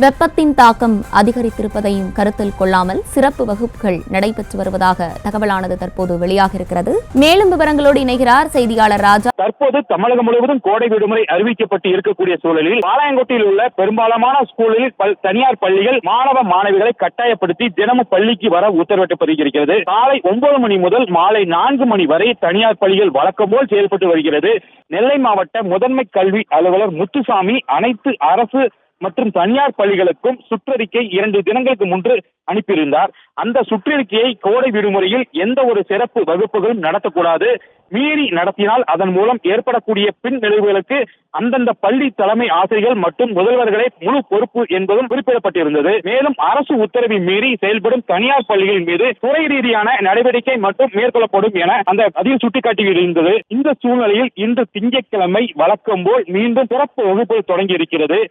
வெப்பத்தின் தாக்கம் அதிகரித்திருப்பதையும் கருத்தில் கொள்ளாமல் சிறப்பு வகுப்புகள் நடைபெற்று வருவதாக தகவலானது தற்போது வெளியாகியிருக்கிறது. மேலும் விவரங்களோடு இணைகிறார் செய்தியாளர் ராஜா. தற்போது தமிழகம் முழுவதும் கோடை விடுமுறை அறிவிக்கப்பட்டு இருக்கக்கூடிய சூழலில் பாளையங்கோட்டையில் உள்ள பெரும்பாலான ஸ்கூலில் தனியார் பள்ளிகள் மாணவ மாணவிகளை கட்டாயப்படுத்தி தினமும் பள்ளிக்கு வர உத்தரவிடப்பட்டிருக்கிறது. காலை 9 மணி முதல் மாலை 4 மணி வரை தனியார் பள்ளிகள் வழக்கம் போல் செயல்பட்டு வருகிறது. நெல்லை மாவட்ட முதன்மை கல்வி அலுவலர் முத்துசாமி அனைத்து அரசு மற்றும் தனியார் பள்ளிகளுக்கும் சுற்றறிக்கை 2 தினங்களுக்கு முன்பு அனுப்பியிருந்தார். அந்த சுற்றறிக்கையை கோடை விடுமுறையில் எந்த ஒரு சிறப்பு வகுப்புகளும் நடத்தக்கூடாது, மீறி நடத்தினால் அதன் மூலம் ஏற்படக்கூடிய பின் விளைவுகளுக்கு அந்தந்த பள்ளி தலைமை ஆசிரியர்கள் மற்றும் முதல்வர்களே முழு பொறுப்பு என்பதும் குறிப்பிடப்பட்டிருந்தது. மேலும் அரசு உத்தரவை மீறி செயல்படும் தனியார் பள்ளிகளின் மீது துறை ரீதியான நடவடிக்கை மட்டும் மேற்கொள்ளப்படும் என அந்த அதில் சுட்டிக்காட்டியிருந்தது. இந்த சூழ்நிலையில் இன்று திங்கட்கிழமை வழக்கம் போல் மீண்டும் சிறப்பு வகுப்பு தொடங்கி இருக்கிறது.